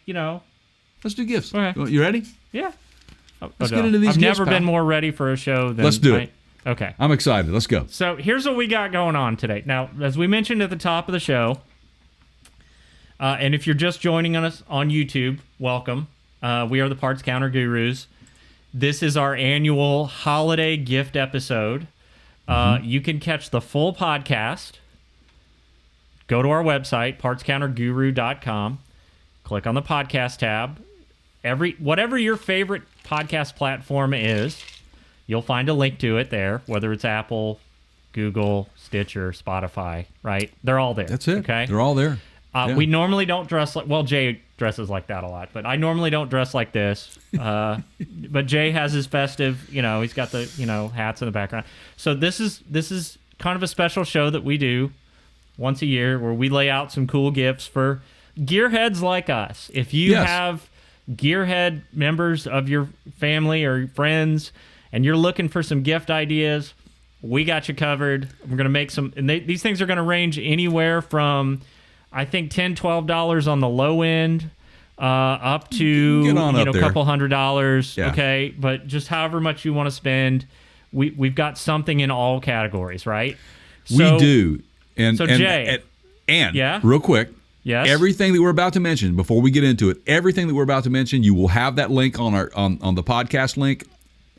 Let's do gifts. Okay. You ready? Yeah. Let's get into these I've gifts, never pal. been more ready for a show than Let's do it. Okay. I'm excited. Let's go. So here's what we got going on today. Now, as we mentioned at the top of the show, and if you're just joining us on YouTube, welcome. We are the Parts Counter Gurus. This is our annual holiday gift episode. You can catch the full podcast. Go to our website, partscounterguru.com. Click on the podcast tab. Whatever your favorite podcast platform is, you'll find a link to it there, whether it's Apple, Google, Stitcher, Spotify, right? They're all there. That's it. Okay? They're all there. We normally don't dress like... Well, Jay dresses like that a lot, but I normally don't dress like this. But Jay has his festive... he's got the, hats in the background. So this is kind of a special show that we do once a year where we lay out some cool gifts for gearheads like us. If you have gearhead members of your family or friends and you're looking for some gift ideas, we got you covered. We're going to make some... And these things are going to range anywhere from... I think $10, $12 on the low end, up to a couple $100. Yeah. Okay, but just however much you want to spend, we've got something in all categories, right? We do. And Jay, real quick, yes, everything that we're about to mention before we get into it, everything that we're about to mention, you will have that link on our on the podcast link.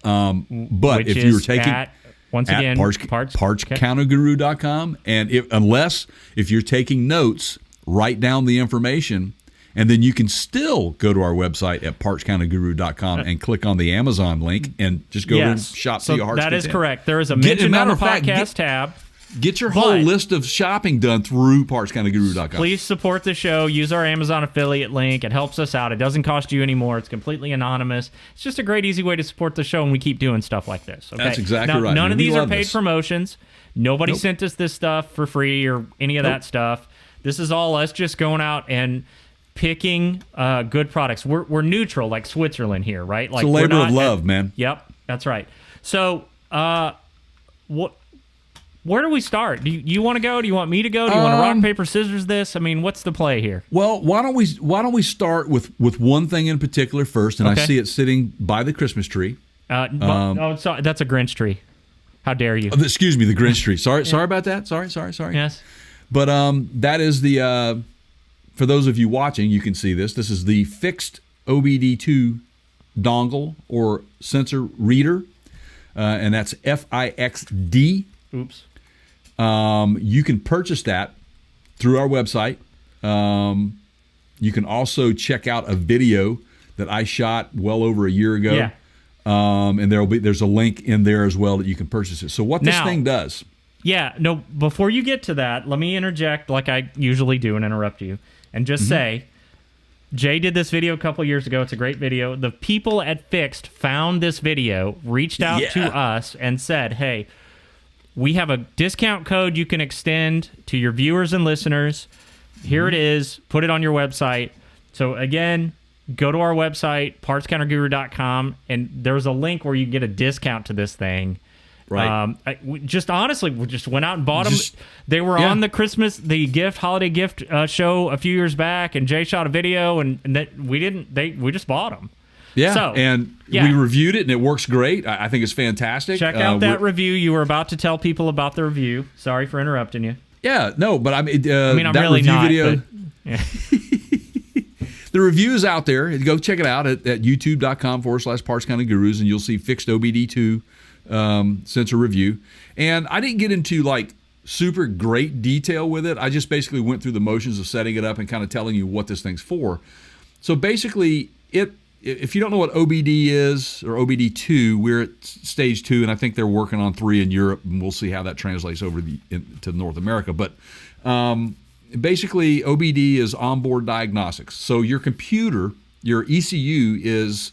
But which if you were taking once again, partscounterguru.com, and if you're taking notes, write down the information, and then you can still go to our website at partscounterguru.com and click on the Amazon link and just go to shop to your heart's content. That is content. correct. There is a mention on the podcast tab. Get your whole list of shopping done through partscounterguru.com. Please support the show. Use our Amazon affiliate link. It helps us out. It doesn't cost you any more. It's completely anonymous. It's just a great, easy way to support the show, and we keep doing stuff like this. Okay? That's exactly right. None of these are paid this. Promotions. Nobody sent us this stuff for free or any of that stuff. This is all us just going out and picking good products. We're neutral, like Switzerland here, right? Like it's a labor of love, man. Yep, that's right. So, where do we start? Do you want to go? Do you want me to go? Do you want to rock, paper, scissors this? I mean, what's the play here? Well, why don't we start with one thing in particular first? And I see it sitting by the Christmas tree. Sorry, that's a Grinch tree. How dare you? Excuse me, the Grinch tree. Sorry about that. Sorry. Yes. But that is the for those of you watching, you can see this. This is the fixed OBD2 dongle or sensor reader, and that's FIXD. Oops. You can purchase that through our website. You can also check out a video that I shot well over a year ago. Yeah. And there's a link in there as well that you can purchase it. So what this thing does. Yeah, no, before you get to that, let me interject like I usually do and interrupt you and just say, Jay did this video a couple years ago. It's a great video. The people at Fixed found this video, reached out to us and said, hey, we have a discount code you can extend to your viewers and listeners. Here it is. Put it on your website. So again, go to our website, partscounterguru.com, and there's a link where you get a discount to this thing. Right. We just went out and bought them. They were on the holiday gift show a few years back, and Jay shot a video, and we just bought them. Yeah, so, we reviewed it, and it works great. I think it's fantastic. Check out that review. You were about to tell people about the review. Sorry for interrupting you. Yeah, no, but I'm I'm that really review not, video. But, yeah. The review is out there. Go check it out at youtube.com/partscountergurus, and you'll see fixed OBD2 sensor review. And I didn't get into like super great detail with it. I just basically went through the motions of setting it up and kind of telling you what this thing's for. So basically, if you don't know what OBD is, or OBD2, we're at stage 2, and I think they're working on 3 in Europe, and we'll see how that translates over to North America. But basically, OBD is onboard diagnostics. So your computer, your ECU is,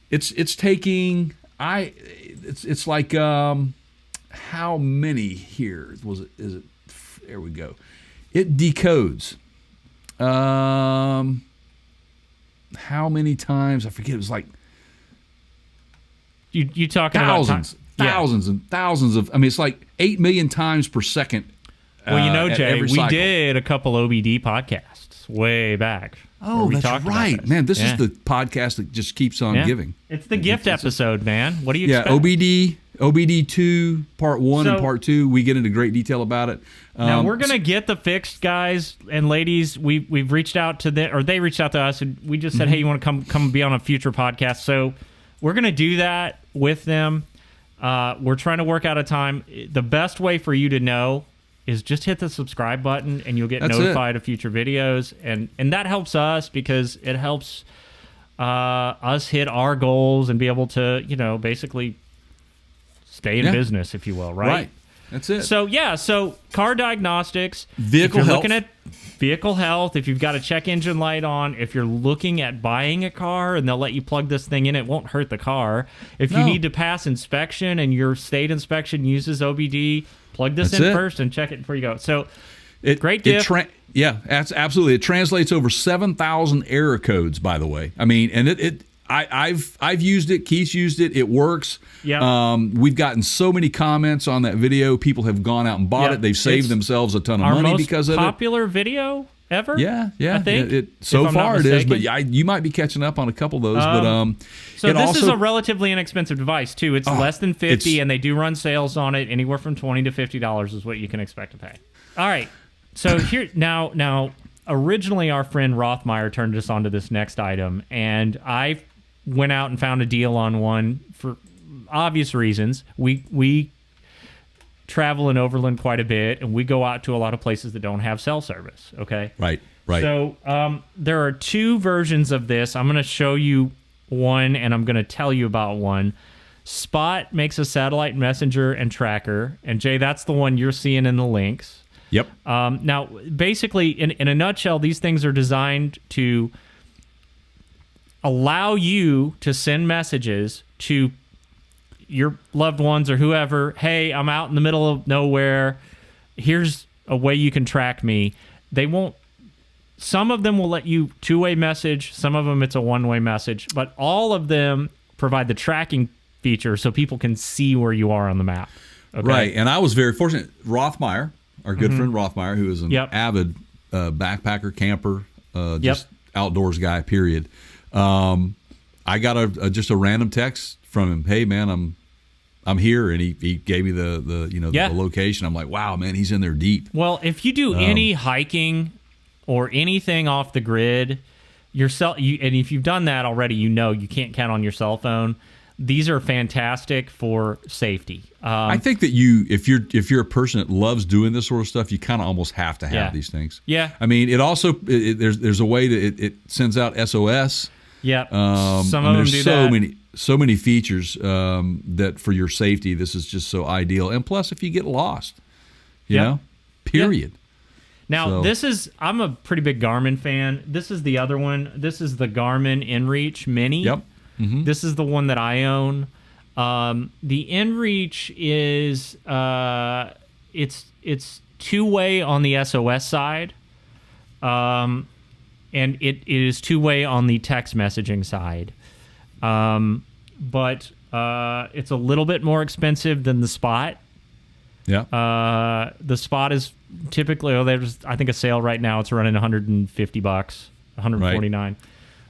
it's taking, it's like, how many here was it? There we go. It decodes. How many times? I forget. It was like you talking thousands, about thousands and thousands of. I mean, it's like 8 million times per second. Well, Jay, we cycle. did a couple OBD podcasts way back. Oh, we that's talked about right, this. man. This Yeah. is the podcast that just keeps on Yeah. giving. It's the gift episode, man. What do you Yeah, expect? OBD 2, part 1 and So- part 2. We get into great detail about it. Now we're gonna get the fixed, guys and ladies. We've reached out to them, or they reached out to us, and we just said, "Hey, you want to come be on a future podcast?" So we're gonna do that with them. We're trying to work out a time. The best way for you to know is just hit the subscribe button, and you'll get That's notified of future videos, and that helps us because it helps us hit our goals and be able to, basically stay in business, if you will, right? That's it. So car diagnostics, Vehicle if you're health. looking at vehicle health, if you've got a check engine light on, if you're looking at buying a car and they'll let you plug this thing in, it won't hurt the car. If you No. need to pass inspection and your state inspection uses OBD, plug this That's in it. first and check it before you go. So great It gift. that's absolutely. It translates over 7,000 error codes, by the way. I mean, and I've used it. Keith's used it. It works. Yep. We've gotten so many comments on that video. People have gone out and bought Yep. it. They've saved It's themselves a ton of our money most because of it. popular video ever. Yeah. I think So if I'm not far it is, but mistaken. you might be catching up on a couple of those. So it this is also- a relatively inexpensive device too. It's less than 50, it's- and they do run sales on it. Anywhere from $20 to $50 is what you can expect to pay. All right. So here now, originally our friend Rothmeyer turned us onto this next item, and I went out and found a deal on one for obvious reasons. We travel in Overland quite a bit, and we go out to a lot of places that don't have cell service. Okay. Right. So there are two versions of this. I'm going to show you one, and I'm going to tell you about one. Spot makes a satellite messenger and tracker, and Jay, that's the one you're seeing in the links. Yep. Now, basically, in a nutshell, these things are designed to allow you to send messages to your loved ones or whoever. Hey, I'm out in the middle of nowhere. Here's a way you can track me. They won't. Some of them will let you two-way message. Some of them it's a one-way message. But all of them provide the tracking feature so people can see where you are on the map. Okay? Right. And I was very fortunate. Rothmeyer, our good friend Rothmeyer, who is an avid backpacker, camper, just outdoors guy, period. I got just a random text from him. Hey, man, I'm here, and he gave me the location. I'm like, wow, man, he's in there deep. Well, if you do any hiking or anything off the grid, and if you've done that already, you can't count on your cell phone. These are fantastic for safety. I think that if you're a person that loves doing this sort of stuff, you kind of almost have to have these things. Yeah. I mean, it also there's a way that it sends out SOS. Yep. Some of them do that. So many features that for your safety, this is just so ideal. And plus, if you get lost, you know, period. Now, I'm a pretty big Garmin fan. This is the other one. This is the Garmin InReach Mini. Yep. Mm-hmm. This is the one that I own. The InReach is it's two-way on the SOS side, and it is two-way on the text messaging side. But it's a little bit more expensive than the Spot. Yeah. The Spot is typically there's I think a sale right now. It's running $150, $149. Right.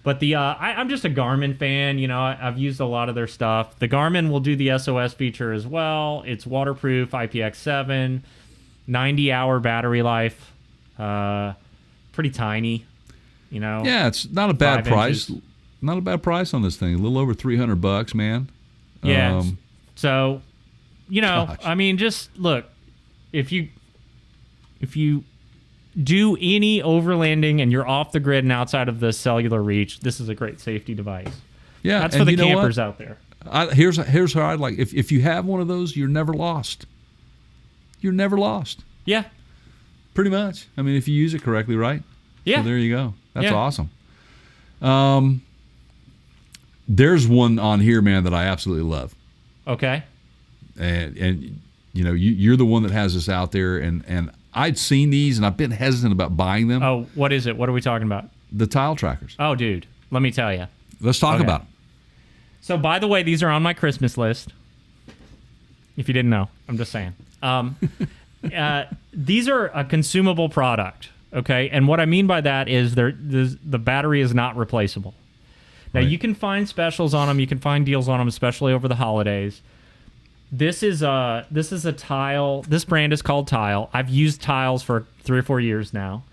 But I'm just a Garmin fan. I've used a lot of their stuff. The Garmin will do the SOS feature as well. It's waterproof, IPX7, 90-hour battery life. Pretty tiny. Yeah, it's not a bad price. Inches. Not a bad price on this thing. A little over $300, man. Yeah. So, I mean, just look. If you do any overlanding and you're off the grid and outside of the cellular reach, this is a great safety device. Yeah, that's for the campers out there. Here's how I'd like. If you have one of those, you're never lost. You're never lost. Yeah. Pretty much. I mean, if you use it correctly, right? Yeah. So there you go. That's awesome. There's one on here, man, that I absolutely love. Okay. And you're the one that has this out there, and I'd seen these, and I've been hesitant about buying them. Oh, what is it? What are we talking about? The tile trackers. Oh, dude, let me tell you. Let's talk about them. So, by the way, these are on my Christmas list. If you didn't know, I'm just saying. These are a consumable product. Okay, and what I mean by that is the battery is not replaceable. Now, Right. you can find specials on them. You can find deals on them, especially over the holidays. This is a Tile. This brand is called Tile. I've used Tiles for 3 or 4 years now.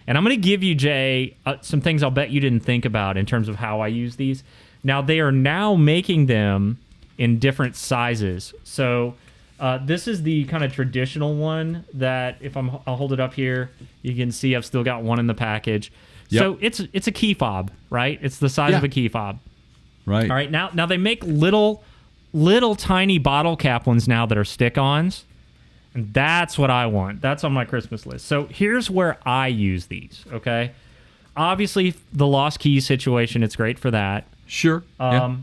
And I'm going to give you, Jay, some things I'll bet you didn't think about in terms of how I use these. Now, they are now making them in different sizes. So this is the kind of traditional one that I'll hold it up here. You can see I've still got one in the package. Yep. So it's a key fob, right? It's the size of a key fob. Right. All right. Now they make little tiny bottle cap ones now that are stick-ons. And that's what I want. That's on my Christmas list. So here's where I use these, okay? Obviously, the lost keys situation, it's great for that. Sure. Yeah.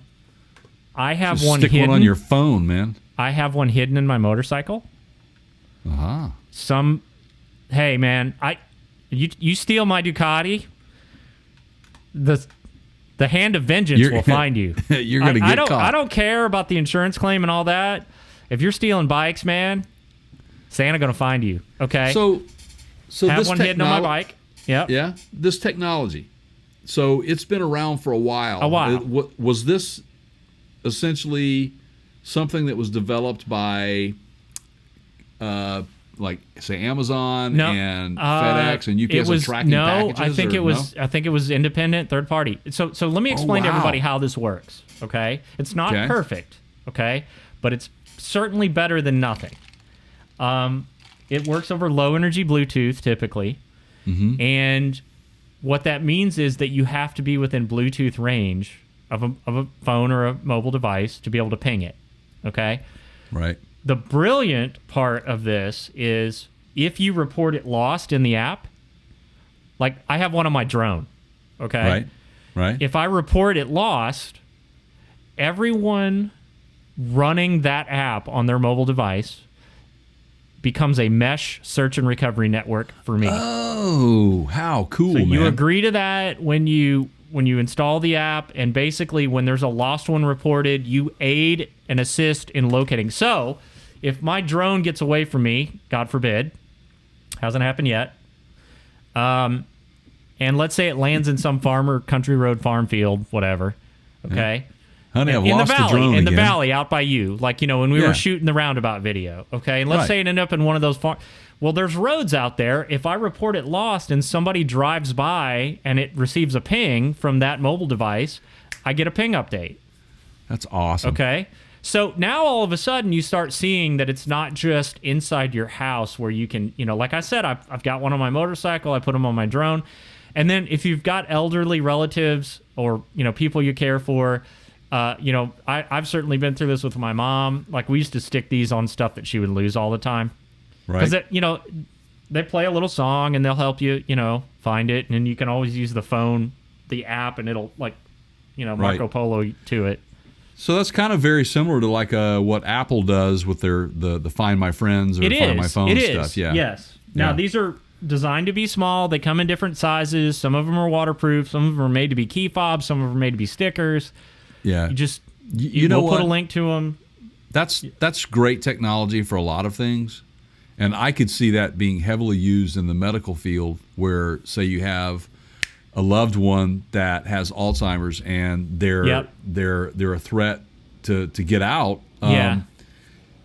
I have Just one stick hidden. one on your phone, man. I have one hidden in my motorcycle. Uh-huh. Hey, man, you steal my Ducati, the hand of vengeance will find you. You're going to get caught. I don't care about the insurance claim and all that. If you're stealing bikes, man, Santa going to find you, okay? So have this one hidden on my bike. Yep. Yeah, this technology. So it's been around for a while. A while. Was this essentially something that was developed by, like, say, Amazon and FedEx and UPS and tracking packages? I think it was independent, third party. So let me explain to everybody how this works. Okay, it's not perfect. Okay, but it's certainly better than nothing. It works over low energy Bluetooth typically, and what that means is that you have to be within Bluetooth range of a phone or a mobile device to be able to ping it. Okay, right. The brilliant part of this is if you report it lost in the app, like I have one on my drone, okay? Right. If I report it lost, everyone running that app on their mobile device becomes a mesh search and recovery network for me. Oh, how cool, so man. You agree to that when you install the app, and basically when there's a lost one reported, you aid and assist in locating. So if my drone gets away from me, God forbid, hasn't happened yet, and let's say it lands in some farmer, country road, farm field, whatever, okay? Honey, I've in lost the valley, the drone in the again. valley out by you, like, when we were shooting the roundabout video, okay? And let's say it ended up in one of those well, there's roads out there. If I report it lost and somebody drives by and it receives a ping from that mobile device, I get a ping update. That's awesome. Okay? So now all of a sudden you start seeing that it's not just inside your house where you can, like I said, I've got one on my motorcycle, I put them on my drone. And then if you've got elderly relatives or, people you care for, I've certainly been through this with my mom. Like, we used to stick these on stuff that she would lose all the time. Right. Because, they play a little song and they'll help you, find it. And then you can always use the phone, the app, and it'll, Marco Polo to it. So that's kind of very similar to like what Apple does with their the Find My Friends or Find My Phone stuff. Yeah. Yes. Now, these are designed to be small. They come in different sizes. Some of them are waterproof. Some of them are made to be key fobs. Some of them are made to be stickers. Yeah. We'll put a link to them. That's great technology for a lot of things. And I could see that being heavily used in the medical field where, say, you have a loved one that has Alzheimer's and they're a threat to get out.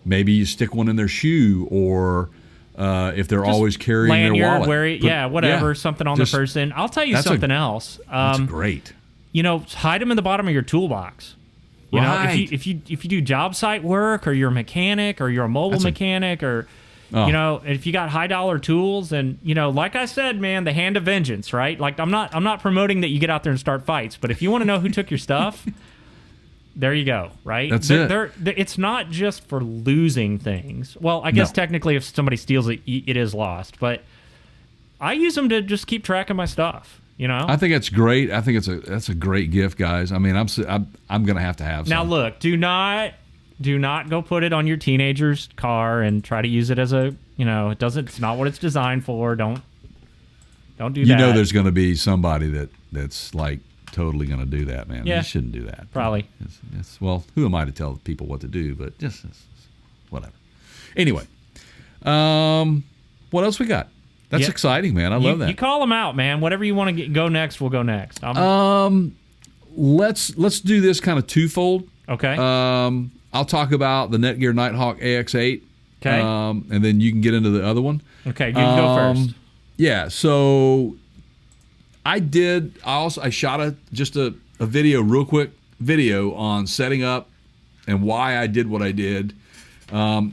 Maybe you stick one in their shoe, or if they're just always carrying their wallet. Something on the person. I'll tell you something else. That's great. Hide them in the bottom of your toolbox. You know, if you do job site work, or you're a mechanic, or you're a mobile mechanic, or if you got high dollar tools, and like I said, man, the hand of vengeance, right? Like, I'm not promoting that you get out there and start fights, but if you want to know who took your stuff, there you go, right? That's it. It's not just for losing things. Well, I guess technically if somebody steals it, it is lost, but I use them to just keep track of my stuff. I think it's great. I think that's a great gift, guys. I mean, I'm gonna have to have some. Now look, do not go put it on your teenager's car and try to use it as a, it's not what it's designed for. Don't do that. There's going to be somebody that's like totally going to do that, man. Yeah. You shouldn't do that. Probably. Well, who am I to tell people what to do? But just whatever. Anyway, what else we got? That's exciting, man. I love that. You call them out, man. Whatever you want to go next, we'll go next. Let's do this kind of twofold. Okay. I'll talk about the Netgear Nighthawk AX8. Okay. And then you can get into the other one. Okay, you can go first. Yeah, so I shot a real quick video on setting up and why I did what I did. The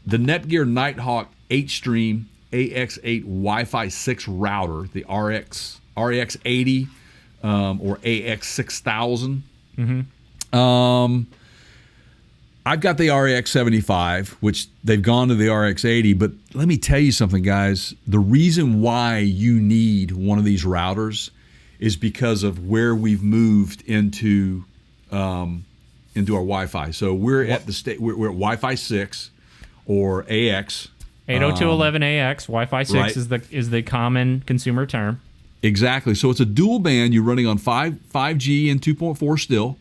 Netgear Nighthawk H-Stream AX8 Wi-Fi 6 router, the RX80 or AX6000. Mm-hmm. I've got the RX75, which they've gone to the RX80, but let me tell you something, guys. The reason why you need one of these routers is because of where we've moved into our Wi-Fi. So we're at we're at Wi-Fi 6 or AX. 802.11ax, Wi-Fi 6 right. is the common consumer term. Exactly. So it's a dual band. You're running on 5G and 2.4 still.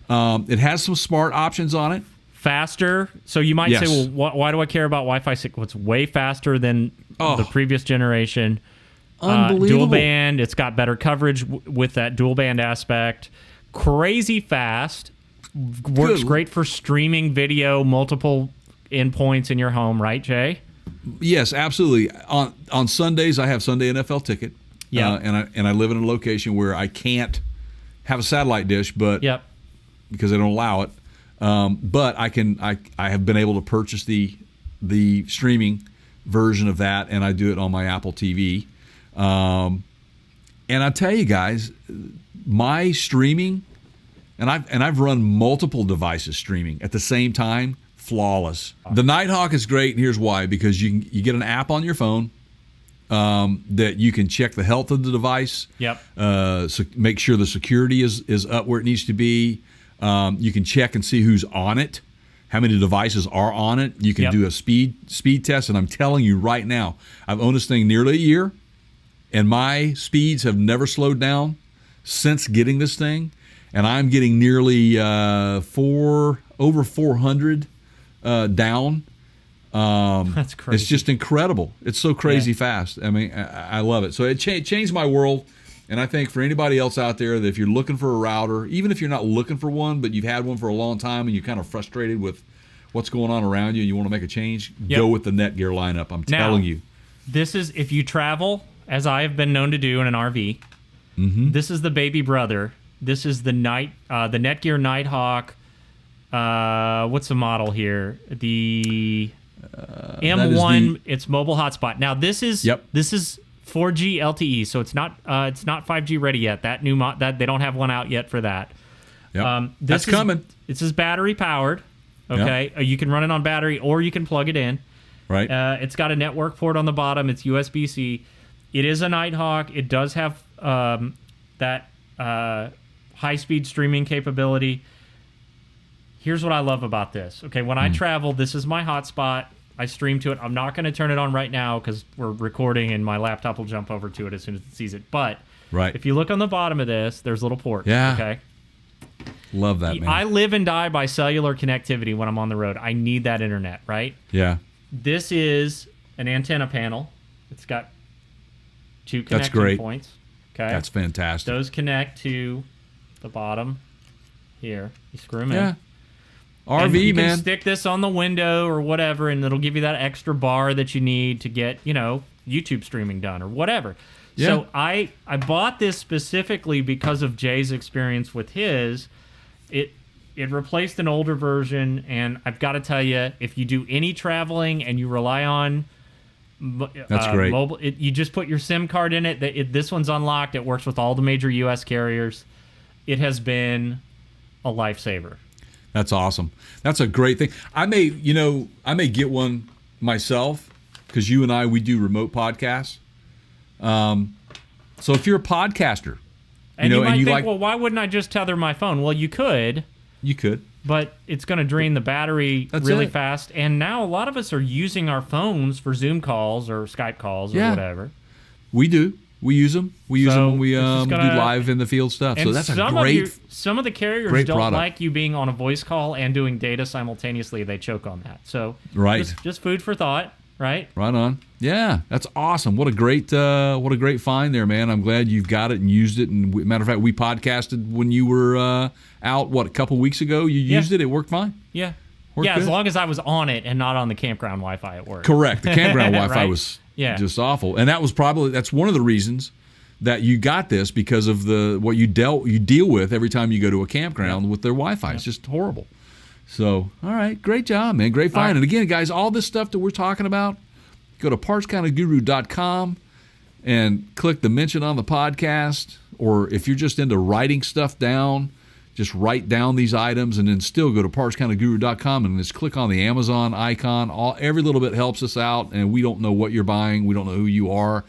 It has some smart options on it. Faster. So you might say, well, why do I care about Wi-Fi 6? Well, it's way faster than the previous generation. Unbelievable. Dual band. It's got better coverage with that dual band aspect. Crazy fast. Works great for streaming video, multiple endpoints in your home, right, Jay? Yes, absolutely. On Sundays, I have Sunday NFL Ticket. Yeah. And I live in a location where I can't have a satellite dish, but because they don't allow it. But I have been able to purchase the streaming version of that, and I do it on my Apple TV. And I tell you guys, my streaming, and I've run multiple devices streaming at the same time, flawless. The Nighthawk is great, and here's why: because you get an app on your phone that you can check the health of the device. Yep. So make sure the security is up where it needs to be. You can check and see who's on it, how many devices are on it. You can do a speed test, and I'm telling you right now, I've owned this thing nearly a year, and my speeds have never slowed down since getting this thing, and I'm getting nearly over 400 down. That's crazy. It's just incredible. It's so crazy fast. I mean, I love it. So it changed my world. And I think for anybody else out there that if you're looking for a router, even if you're not looking for one, but you've had one for a long time and you're kind of frustrated with what's going on around you and you want to make a change, go with the Netgear lineup. I'm telling you. This is, if you travel, as I have been known to do in an RV, this is the baby brother. This is the Netgear Nighthawk. What's the model here? The M1. It's mobile hotspot. Now this is 4G LTE, so it's not 5G ready yet. That new that they don't have one out yet for that. Yep. That's coming. This is battery powered. Okay, you can run it on battery or you can plug it in. Right. It's got a network port on the bottom. It's USB-C. It is a Nighthawk. It does have that high-speed streaming capability. Here's what I love about this. Okay, when I travel, this is my hotspot. I stream to it. I'm not going to turn it on right now because we're recording and my laptop will jump over to it as soon as it sees it. But if you look on the bottom of this, there's little ports. Yeah. Okay. Love that, man. I live and die by cellular connectivity when I'm on the road. I need that internet, right? Yeah. This is an antenna panel. It's got 2 connection points. Okay. That's fantastic. Those connect to the bottom here. You screw them in. Yeah. RV, and you man. can stick this on the window or whatever, and it'll give you that extra bar that you need to get, YouTube streaming done or whatever. Yeah. So I bought this specifically because of Jay's experience with his. It replaced an older version, and I've got to tell you, if you do any traveling and you rely on that's great. Mobile, you just put your SIM card in it. This one's unlocked. It works with all the major U.S. carriers. It has been a lifesaver. That's awesome. That's a great thing. I may get one myself because you and I, we do remote podcasts. So if you're a podcaster, and you might think, well, why wouldn't I just tether my phone? Well, you could. You could. But it's going to drain the battery really fast. And now a lot of us are using our phones for Zoom calls or Skype calls or whatever. We do. We use them. We use them when we do live in the field stuff. So that's some of the carriers don't like you being on a voice call and doing data simultaneously. They choke on that. So just food for thought. right? Right on. Yeah, that's awesome. What a great find there, man. I'm glad you've got it and used it. And matter of fact, we podcasted when you were out. What, a couple weeks ago? You used it. It worked fine. Yeah. Worked As good? long as I was on it and not on the campground Wi-Fi at work. Correct. The campground Wi-Fi Right? was Yeah. just awful, and that's one of the reasons that you got this, because of what you deal with every time you go to a campground with their Wi-Fi. It's just horrible. So, all right, great job, man. Great find. And again, guys, all this stuff that we're talking about, go to partscounterguru.com and click the mention on the podcast, or if you're just into writing stuff down, just write down these items, and then still go to partscounterguru.com and just click on the Amazon icon. Every little bit helps us out, and we don't know what you're buying. We don't know who you are.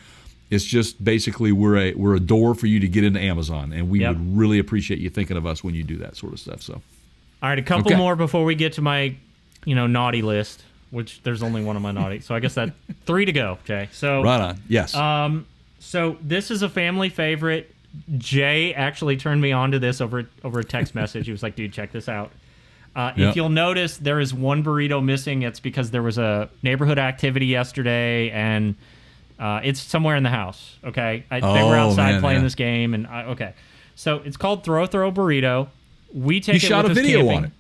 It's just basically we're a door for you to get into Amazon, and we would really appreciate you thinking of us when you do that sort of stuff. So, all right, a couple more before we get to my, naughty list, which there's only one on my naughty. So I guess that 3 to go, Jay. So right on. Yes. So this is a family favorite. Jay actually turned me on to this over a text message. He was like, dude, check this out. If you'll notice, there is one burrito missing. It's because there was a neighborhood activity yesterday, and it's somewhere in the house, okay? They were outside playing this game, and okay. So it's called Throw Burrito. We take you shot a video on it.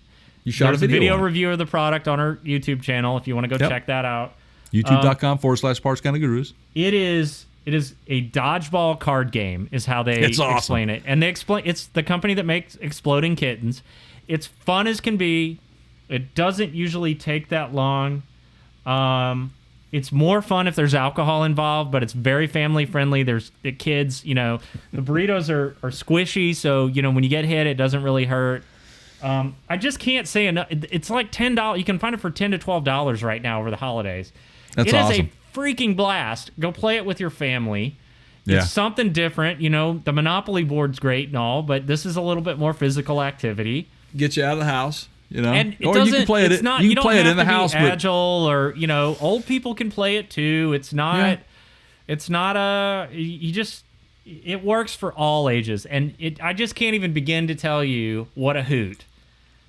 You shot There's a video review of the product on our YouTube channel if you want to go check that out. YouTube.com/PartsCounterGurus. It is a dodgeball card game, is how they explain it. And it's the company that makes Exploding Kittens. It's fun as can be. It doesn't usually take that long. It's more fun if there's alcohol involved, but it's very family friendly. There's the kids, the burritos are squishy, so when you get hit, it doesn't really hurt. I just can't say enough. It's like $10. You can find it for $10 to $12 right now over the holidays. That's awesome. It is a freaking blast. Go play it with your family. Yeah. It's something different. The Monopoly board's great and all, but this is a little bit more physical activity. Get you out of the house. And or you can play it. It's not, you can play it in the house. Agile, or old people can play it too. It's not. Yeah. It's not it works for all ages, and I just can't even begin to tell you what a hoot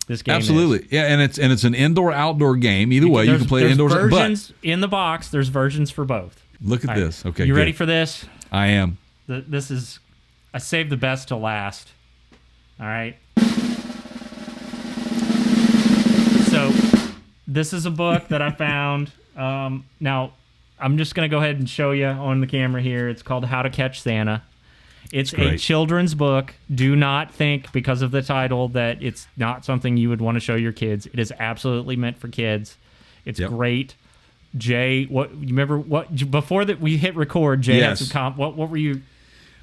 this game Absolutely. is. Yeah, and it's an indoor-outdoor game. Either way, you can play it indoors. There's versions in the box. There's versions for both. Look at this. Okay, you ready for this? I am. I saved the best to last. All right. So, this is a book that I found. Now, I'm just going to go ahead and show you on the camera here. It's called How to Catch Santa. It's a children's book. Do not think, because of the title, that it's not something you would want to show your kids. It is absolutely meant for kids. It's great. Jay, you remember before that we hit record? Jay had some what were you?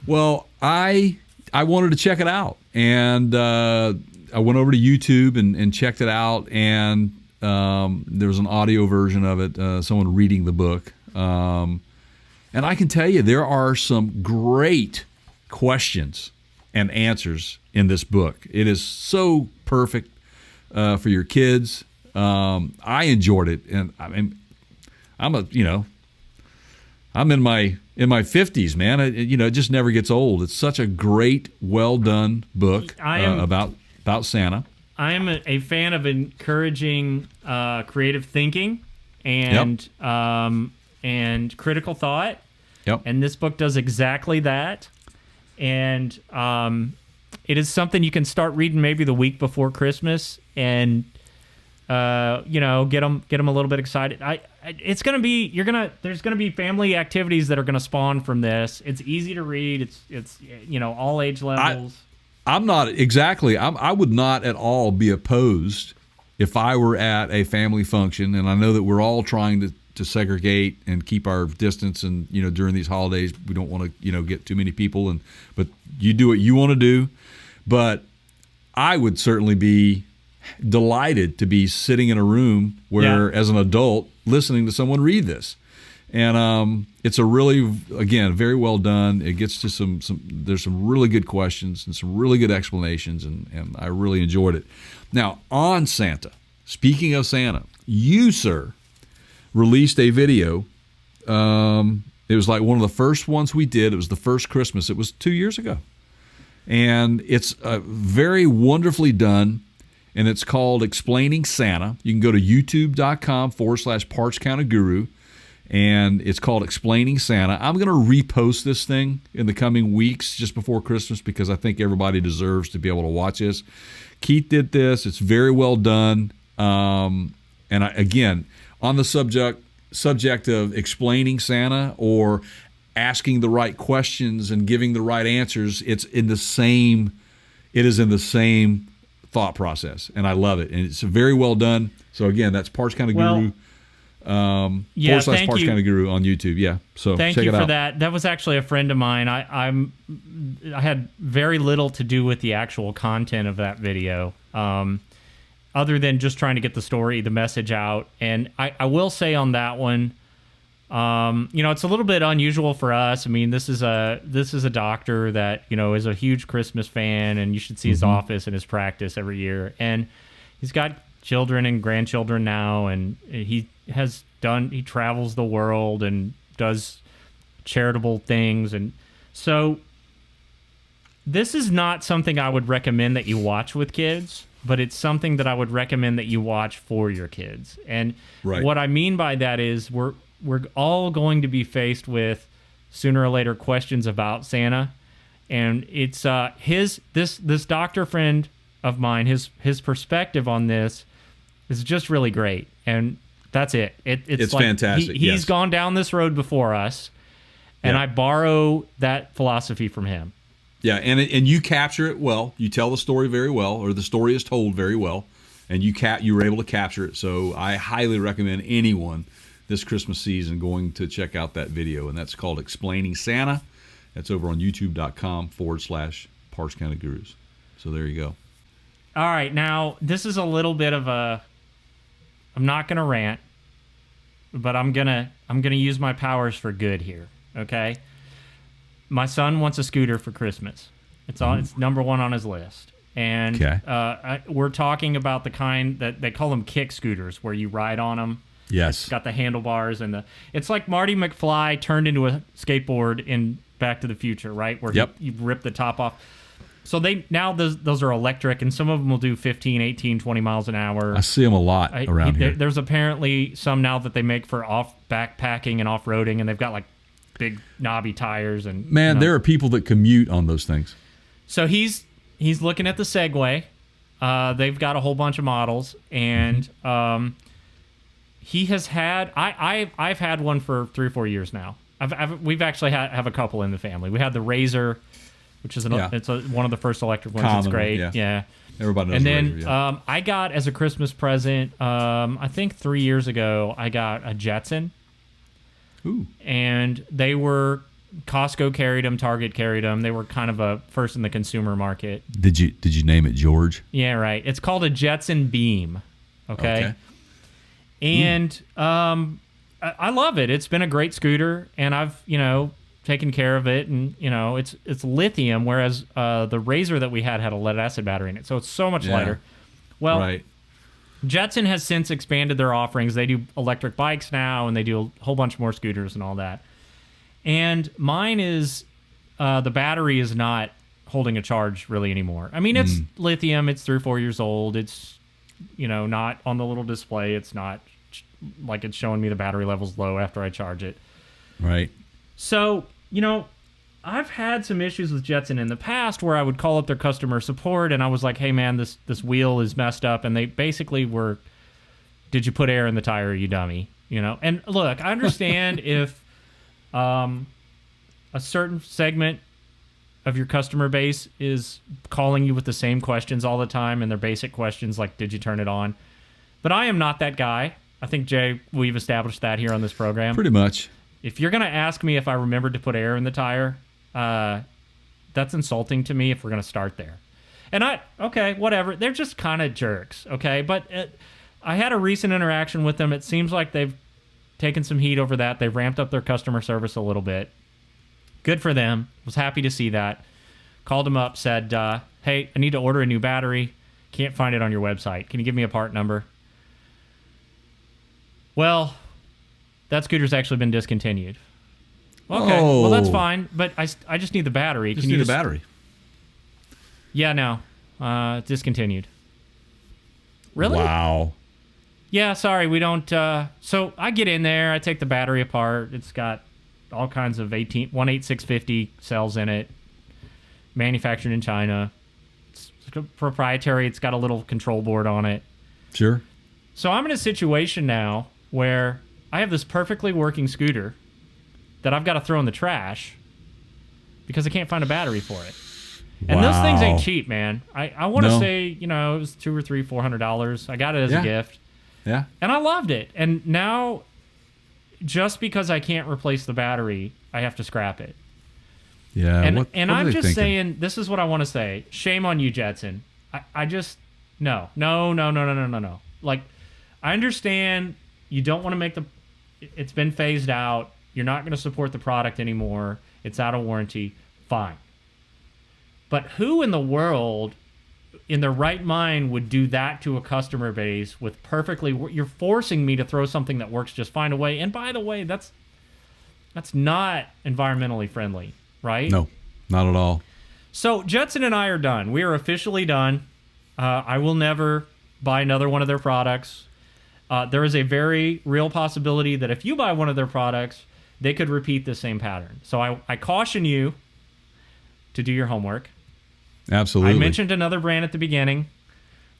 Well, I wanted to check it out, and I went over to YouTube and checked it out, and there was an audio version of it, someone reading the book. And I can tell you, there are some great questions and answers in this book. It is so perfect for your kids. I enjoyed it, and I mean, I'm in my 50s, man. It just never gets old. It's such a great, well done book about Santa. I am a fan of encouraging creative thinking and critical thought. Yep. And this book does exactly that. And it is something you can start reading maybe the week before Christmas, and get them a little bit excited. There's gonna be family activities that are gonna spawn from this. It's easy to read. It's all age levels. I'm not exactly. I would not at all be opposed if I were at a family function, and I know that we're all trying to segregate and keep our distance, and during these holidays we don't want to get too many people, but you do what you want to do. But I would certainly be delighted to be sitting in a room where, as an adult, listening to someone read this. And it's a really, again, very well done. It gets to there's some really good questions and some really good explanations, and I really enjoyed it. Now, on Santa, speaking of Santa, you, sir, released a video. It was like one of the first ones we did. It was the first Christmas. It was 2 years ago. And it's very wonderfully done, and it's called Explaining Santa. You can go to youtube.com/PartsCounterGuru. and it's called Explaining Santa. I'm going to repost this thing in the coming weeks just before Christmas because I think everybody deserves to be able to watch this. Keith did this. It's very well done. Again, on the subject of explaining Santa or asking the right questions and giving the right answers, it is in the same thought process, and I love it. And it's very well done. So again, that's Parts Kind of Guru. Yeah, / Parts Kind of Guru on YouTube. Yeah, so thank check you it for out. that. That was actually a friend of mine. I had very little to do with the actual content of that video, other than just trying to get the message out. And I will say on that one, it's a little bit unusual for us. I mean, this is a doctor that is a huge Christmas fan, and you should see his office and his practice every year. And he's got children and grandchildren now, and he travels the world and does charitable things. And so this is not something I would recommend that you watch with kids, but it's something that I would recommend that you watch for your kids. And what I mean by that is we're all going to be faced with sooner or later questions about Santa. And it's this doctor friend of mine, his perspective on this is just really great. And that's it. It's like fantastic. He's gone down this road before us, and I borrow that philosophy from him. Yeah, and you capture it well. You tell the story very well, or the story is told very well, and you were able to capture it. So I highly recommend anyone this Christmas season going to check out that video, and that's called Explaining Santa. That's over on youtube.com/Parts Kind of Gurus. So there you go. All right, now this is a little bit of I'm not gonna rant, but I'm gonna use my powers for good here. Okay, my son wants a scooter for Christmas. It's number one on his list, and we're talking about the kind that they call them kick scooters, where you ride on them. Yes, it's got the handlebars and it's like Marty McFly turned into a skateboard in Back to the Future, right? Where you rip the top off. So those are electric, and some of them will do 15, 18, 20 miles an hour. I see them a lot around here. There's apparently some now that they make for off backpacking and off-roading, and they've got like big knobby tires. And there are people that commute on those things. So he's looking at the Segway. They've got a whole bunch of models, and he has had I've had one for 3 or 4 years now. We've actually have a couple in the family. We had the Razor, which is one of the first electric ones. It's great. Yeah. Everybody knows. And the then Razor, I got as a Christmas present, I think 3 years ago, I got a Jetson. Ooh. And they were Costco carried them, Target carried them. They were kind of a first in the consumer market. Did you name it George? Yeah, right. It's called a Jetson Beam. Okay. And I love it. It's been a great scooter, and I've taken care of it, and it's lithium, whereas the Razor that we had a lead acid battery in it, so it's so much lighter. Well, Jetson has since expanded their offerings. They do electric bikes now, and they do a whole bunch more scooters and all that. And mine is the battery is not holding a charge really anymore. I mean, it's lithium. It's 3 or 4 years old. It's not on the little display. It's not like it's showing me the battery level's low after I charge it. Right. So, I've had some issues with Jetson in the past where I would call up their customer support and I was like, hey man, this wheel is messed up. And they basically were, did you put air in the tire, you dummy? And look, I understand if a certain segment of your customer base is calling you with the same questions all the time, and they're basic questions like, did you turn it on? But I am not that guy. I think, Jay, we've established that here on this program. Pretty much. If you're going to ask me if I remembered to put air in the tire, that's insulting to me if we're going to start there. And okay, whatever. They're just kind of jerks, okay? But I had a recent interaction with them. It seems like they've taken some heat over that. They've ramped up their customer service a little bit. Good for them. Was happy to see that. Called them up, said, hey, I need to order a new battery. Can't find it on your website. Can you give me a part number? Well, that scooter's actually been discontinued. Okay, well, that's fine, but I just need the battery. Just need a battery. Yeah, no. Discontinued. Really? Wow. yeah, sorry, we don't. So I get in there, I take the battery apart. It's got all kinds of 18650 cells in it, manufactured in China. It's proprietary. It's got a little control board on it. Sure. So I'm in a situation now where I have this perfectly working scooter that I've got to throw in the trash because I can't find a battery for it. And those things ain't cheap, man. I want to say, it was $200 or $400. I got it as a gift. Yeah. And I loved it. And now, just because I can't replace the battery, I have to scrap it. Yeah. And, what and are I'm they just thinking? saying, this is what I want to say. Shame on you, Jetson. I just, no. Like, I understand you don't want to make it's been phased out. You're not going to support the product anymore. It's out of warranty. Fine. But who in the world, in their right mind, would do that to a customer base with you're forcing me to throw something that works just fine away. And by the way, that's not environmentally friendly, right? No, not at all. So Jetson and I are done. We are officially done. I will never buy another one of their products. There is a very real possibility that if you buy one of their products, they could repeat the same pattern. So I caution you to do your homework. Absolutely. I mentioned another brand at the beginning.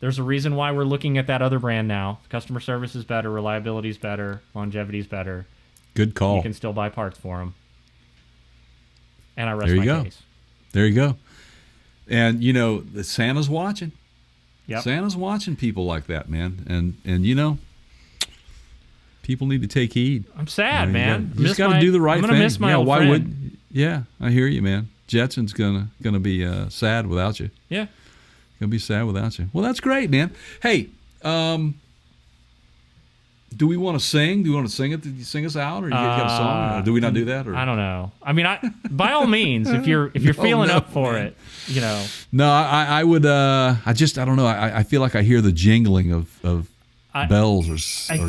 There's a reason why we're looking at that other brand now. Customer service is better, reliability is better, longevity is better. Good call. You can still buy parts for them. And I rest my case. There you go. And, Santa's watching. Yep. Santa's watching people like that, man. And people need to take heed. I'm sad, man. You just got to do the right thing. I'm going to miss my old why friend. would? Yeah, I hear you, man. Jetson's gonna be sad without you. Yeah. Gonna be sad without you. Well, that's great, man. Hey, do we want to sing? Do you want to sing it? Did you sing us out, or you got a song? Or do we not do that? Or? I don't know. I mean, by all means, if you're feeling up for it, No, I would. I don't know. I feel like I hear the jingling of bells or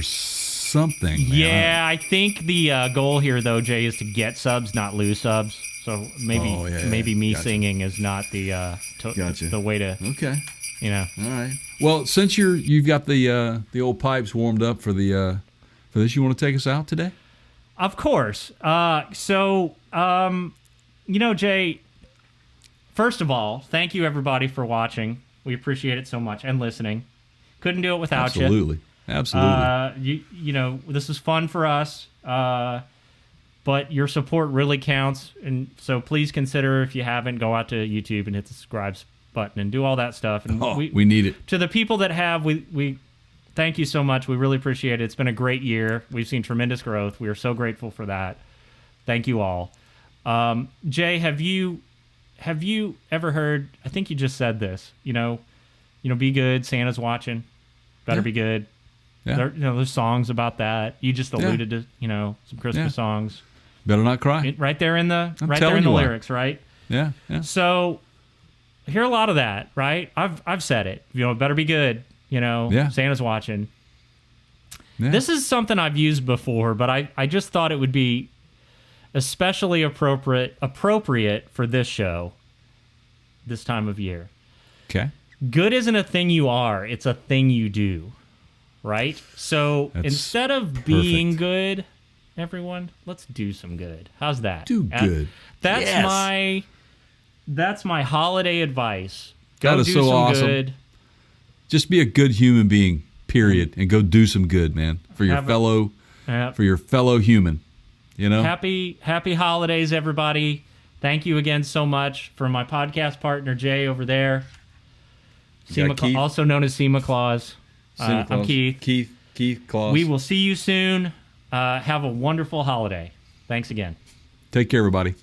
something. Man. Yeah, I think the goal here, though, Jay, is to get subs, not lose subs. So maybe me singing is not the the way to. Okay. All right. Well, since you've got the old pipes warmed up for this, you want to take us out today? Of course. Jay, first of all, thank you everybody for watching. We appreciate it so much, and listening. Couldn't do it without you. Absolutely. This is fun for us. But your support really counts, and so please consider, if you haven't, go out to YouTube and hit the subscribe button and do all that stuff. And we need it. To the people that have, we thank you so much. We really appreciate it. It's been a great year. We've seen tremendous growth. We are so grateful for that. Thank you all. Jay, have you ever heard? I think you just said this. Be good. Santa's watching. Better be good. Yeah. There's songs about that. You just alluded to some Christmas songs. Better not cry. Right there in the lyrics, right? Yeah. So hear a lot of that, right? I've said it. Better be good. Santa's watching. Yeah. This is something I've used before, but I just thought it would be especially appropriate for this show, this time of year. Okay. Good isn't a thing you are; it's a thing you do. Right? So instead of being good, everyone, let's do some good. How's that? Do good. That's my holiday advice. Go that is do so some awesome. Good. Just be a good human being, period, and go do some good, man, for your fellow human. Happy holidays, everybody. Thank you again so much for my podcast partner, Jay, over there. Also known as Seema Claus. I'm Keith. Keith Claus. We will see you soon. Have a wonderful holiday. Thanks again. Take care, everybody.